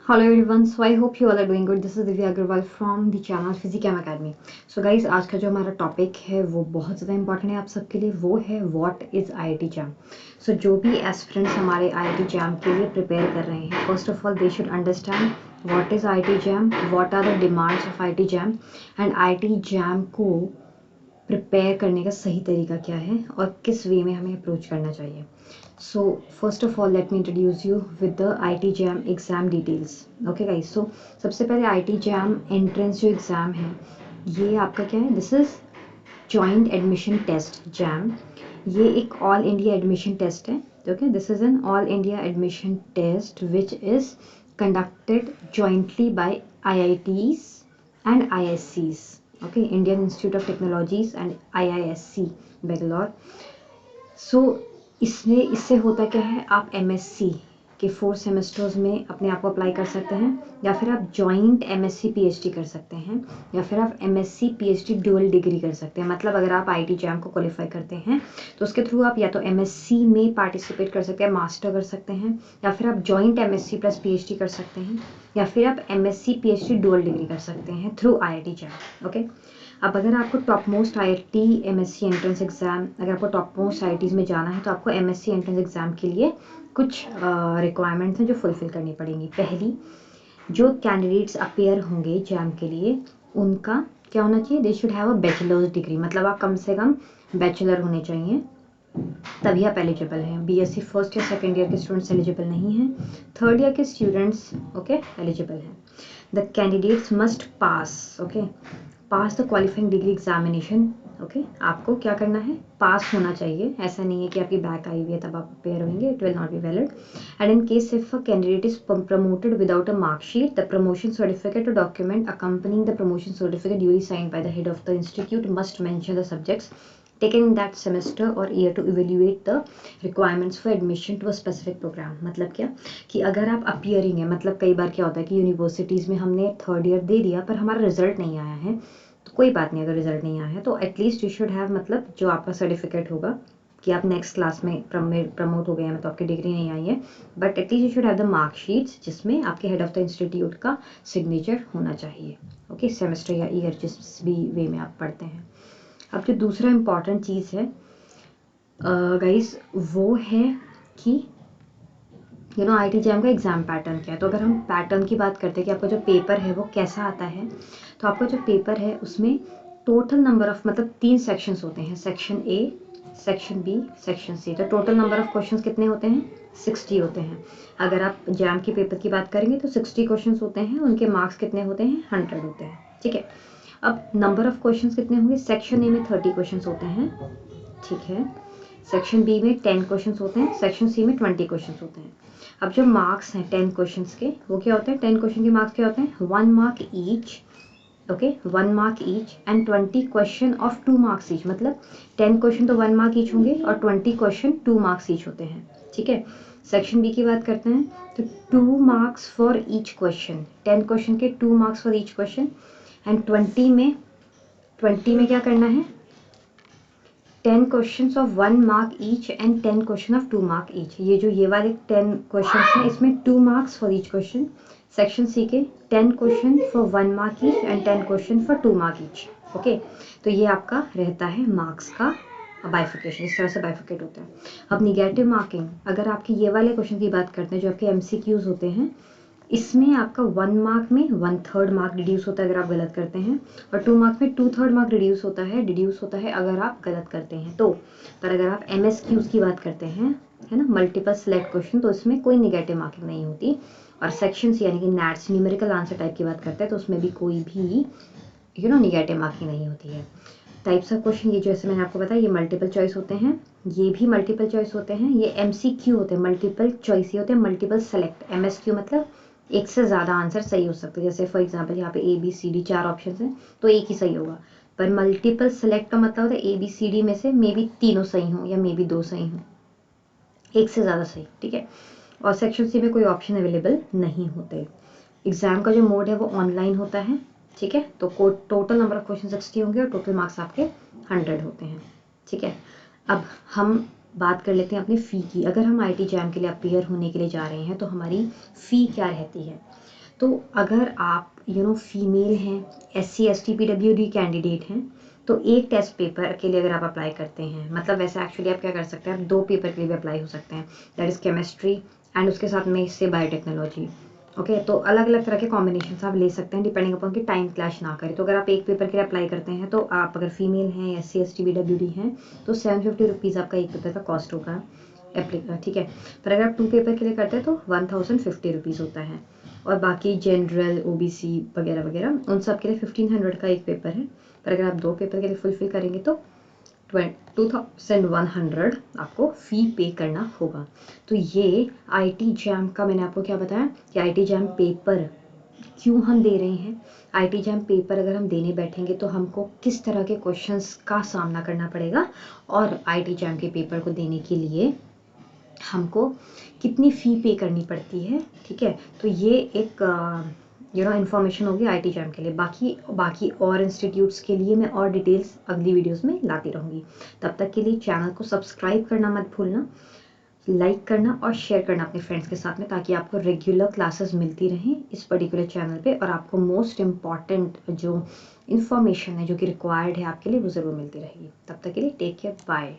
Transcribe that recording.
Hello everyone, so I hope you all are doing good. This is Divya Agarwal from the channel Physicam Academy. So guys, आज का जो हमारा topic है वो बहुत ज़्यादा इंपॉर्टेंट है आप सबके लिए, वो है व्हाट इज़ IIT जैम. सो जो भी एस्पिरेंट्स हमारे IIT जैम के लिए प्रिपेयर कर रहे हैं, first of all they should understand what is IIT JAM, what are the demands of IIT JAM and IIT JAM को प्रिपेयर करने का सही तरीका क्या है और किस वे में हमें अप्रोच करना चाहिए. So first of all let me introduce you with the IIT JAM exam details. Okay guys, so सबसे पहले IIT JAM entrance जो एग्ज़ाम है ये आपका क्या है, this is joint admission test JAM. ये एक ऑल इंडिया एडमिशन टेस्ट है. Okay, this is an all India admission test which is conducted jointly by IITs and IIScs. Okay, Indian Institute of Technologies and IISc Bangalore. So इससे होता क्या है, आप MSc के 4 semesters में अपने आप को अप्लाई कर सकते हैं, या फिर आप जॉइंट MSc PhD कर सकते हैं, या फिर आप MSc PhD ड्यूअल डिग्री कर सकते हैं. मतलब अगर आप IIT जैम को क्वालिफाई करते हैं तो उसके थ्रू आप या तो MSc में पार्टिसिपेट कर सकते हैं, मास्टर कर सकते हैं, या फिर आप जॉइंट MSc प्लस PhD कर सकते हैं, या फिर आप MSc PhD ड्यूअल डिग्री कर सकते हैं थ्रू IIT जैम. ओके, अब अगर आपको top most IIT MSc entrance exam, अगर आपको टॉप मोस्ट IITs में जाना है तो आपको MSc एंट्रेंस एग्ज़ाम के लिए कुछ रिक्वायरमेंट्स हैं जो फुलफ़िल करनी पड़ेंगी. पहली, जो कैंडिडेट्स अपेयर होंगे जैम के लिए उनका क्या होना चाहिए, they should have a bachelors degree. मतलब आप कम से कम बैचलर होने चाहिए, तभी आप एलिजिबल हैं. BSc फर्स्ट या सेकेंड ईयर के स्टूडेंट्स एलिजिबल नहीं हैं, थर्ड ईयर के स्टूडेंट्स ओके एलिजिबल हैं. The candidates must pass pass the qualifying degree examination. Okay, आपको क्या करना है, पास होना चाहिए. ऐसा नहीं है कि आपकी बैक आई हुई है तब आप प्रिपेयर होंगे, it will not be valid. And in case if a candidate is promoted without a marksheet, the promotion certificate और document accompanying the promotion certificate duly signed by the head of the institute must mention the subjects taken in that semester or year to evaluate the requirements for admission to a specific program. मतलब क्या कि अगर आप appearing है, मतलब कई बार क्या होता है कि यूनिवर्सिटीज़ में हमने थर्ड ईयर दे दिया पर हमारा रिजल्ट नहीं आया है, तो कोई बात नहीं, अगर रिजल्ट नहीं आया है तो एटलीस्ट यू शुड हैव, मतलब जो आपका सर्टिफिकेट होगा कि आप नेक्स्ट क्लास में प्रमोट हो गए हैं, तो आपकी डिग्री नहीं आई है, but at least you should have the marksheets जिसमें आपके हेड ऑफ द इंस्टीट्यूट का सिग्नेचर होना चाहिए. ओके, सेमेस्टर या ईयर जिस भी वे में आप पढ़ते हैं. अब जो दूसरा इम्पॉर्टेंट चीज़ है गाइस, वो है कि IIT जैम का एग्ज़ाम पैटर्न क्या है. तो अगर हम पैटर्न की बात करते हैं कि आपका जो पेपर है वो कैसा आता है, तो आपका जो पेपर है उसमें टोटल नंबर ऑफ, मतलब 3 सेक्शंस होते हैं, section A, section B, section C. तो टोटल नंबर ऑफ क्वेश्चंस कितने होते हैं, 60 होते हैं. अगर आप जैम के पेपर की बात करेंगे तो 60 क्वेश्चंस होते हैं, उनके मार्क्स कितने होते हैं, 100 होते हैं. ठीक है, अब नंबर ऑफ क्वेश्चंस कितने होंगे, सेक्शन A में 30 क्वेश्चंस होते हैं. ठीक है, सेक्शन B में 10 क्वेश्चंस होते हैं, सेक्शन C में 20 क्वेश्चंस होते हैं. अब जो मार्क्स हैं 10 क्वेश्चंस के, वो क्या होते हैं, 10 क्वेश्चन के मार्क्स क्या होते हैं, 1 mark each. Okay, 1 mark each and 20 question of 2 marks each. मतलब 10 क्वेश्चन तो 1 मार्क ईच होंगे और 20 क्वेश्चन 2 मार्क्स ईच होते हैं. ठीक है, सेक्शन B की बात करते हैं तो 2 marks for each question, 10 question के 2 marks for each question, and 20 में क्या करना है, 10 questions of 1 mark each and 10 question of 2 mark each. ये वाले 10 क्वेश्चंस हैं, इसमें 2 marks for each question. Section C के 10 question for 1 mark each and 10 question for 2 mark each. Okay, तो ये आपका रहता है मार्क्स का बाइफिकेशन, इस तरह से बाइफिकेट होता है. अब निगेटिव मार्किंग, अगर आपके ये वाले क्वेश्चन की बात करते हैं जो आपके MCQs होते हैं, इसमें आपका 1 मार्क में 1/3 मार्क रिड्यूस होता है अगर आप गलत करते हैं, और 2 मार्क में 2/3 मार्क रिड्यूस होता है अगर आप गलत करते हैं. तो पर अगर आप MSQs की बात करते हैं, है ना, मल्टीपल सेलेक्ट क्वेश्चन, तो इसमें कोई निगेटिव मार्किंग नहीं होती. और सेक्शंस यानी कि नैट्स, न्यूमेरिकल आंसर टाइप की बात करते हैं, तो उसमें भी कोई भी निगेटिव मार्किंग नहीं होती है. टाइप्स ऑफ क्वेश्चन, ये जैसे मैंने आपको बताया, ये मल्टीपल चॉइस होते हैं, ये भी मल्टीपल चॉइस होते हैं. ये MCQ होते हैं, मल्टीपल चॉइस ही होते हैं, मल्टीपल सेलेक्ट. MSQ मतलब एक से ज़्यादा आंसर सही हो सकते हैं. जैसे फॉर एग्जांपल यहाँ पे ABCD 4 ऑप्शन हैं तो एक ही सही होगा. पर मल्टीपल सेलेक्ट का मतलब होता है ABCD में से मे बी तीनों सही हों या मे बी 2 सही हों, एक से ज़्यादा सही. ठीक है, और सेक्शन C में कोई ऑप्शन अवेलेबल नहीं होते. एग्ज़ाम का जो मोड है वो ऑनलाइन होता है. ठीक है, तो टोटल नंबर ऑफ क्वेश्चन 60 होंगे और टोटल मार्क्स आपके 100 होते हैं. ठीक है, अब हम बात कर लेते हैं अपनी फ़ी की. अगर हम IIT जैम के लिए अपीयर होने के लिए जा रहे हैं तो हमारी फ़ी क्या रहती है. तो अगर आप फीमेल हैं, SC ST PWD कैंडिडेट हैं, तो एक टेस्ट पेपर के लिए अगर आप अप्लाई करते हैं, मतलब वैसे एक्चुअली आप क्या कर सकते हैं, आप 2 पेपर के लिए भी अप्लाई हो सकते हैं, दैट इज़ केमिस्ट्री एंड उसके साथ में इससे बायोटेक्नोलॉजी। ओके, तो अलग अलग तरह के कॉम्बिनेशन आप ले सकते हैं डिपेंडिंग अपॉन कि टाइम क्लैश ना करे। तो अगर आप एक पेपर के लिए अप्लाई करते हैं, तो आप अगर फीमेल हैं, SC ST PWD हैं, तो 750 रुपीज़ आपका एक पेपर का कॉस्ट होगा ठीक है। पर अगर आप 2 पेपर के लिए करते हैं तो 1050 रुपीज़ होता है। और बाकी जनरल, OBC वगैरह वगैरह उन सब के लिए 1500 का एक पेपर है। पर अगर आप 2 पेपर के लिए फुलफिल करेंगे तो 2100 आपको फ़ी पे करना होगा। तो ये IT जैम का मैंने आपको क्या बताया कि IT जैम पेपर क्यों हम दे रहे हैं। IT जैम पेपर अगर हम देने बैठेंगे तो हमको किस तरह के क्वेश्चंस का सामना करना पड़ेगा, और IT जैम के पेपर को देने के लिए हमको कितनी फ़ी पे करनी पड़ती है। ठीक है, तो ये एक इन्फॉर्मेशन होगी IT जैम के लिए। बाकी और इंस्टीट्यूट्स के लिए मैं और डिटेल्स अगली वीडियोस में लाती रहूँगी। तब तक के लिए चैनल को सब्सक्राइब करना मत भूलना, लाइक करना और शेयर करना अपने फ्रेंड्स के साथ में, ताकि आपको रेगुलर क्लासेस मिलती रहें इस पर्टिकुलर चैनल पे, और आपको मोस्ट इम्पॉर्टेंट जो इन्फॉर्मेशन है जो कि रिक्वायर्ड है आपके लिए, वो ज़रूर मिलती रहेगी। तब तक के लिए टेक केयर, बाय।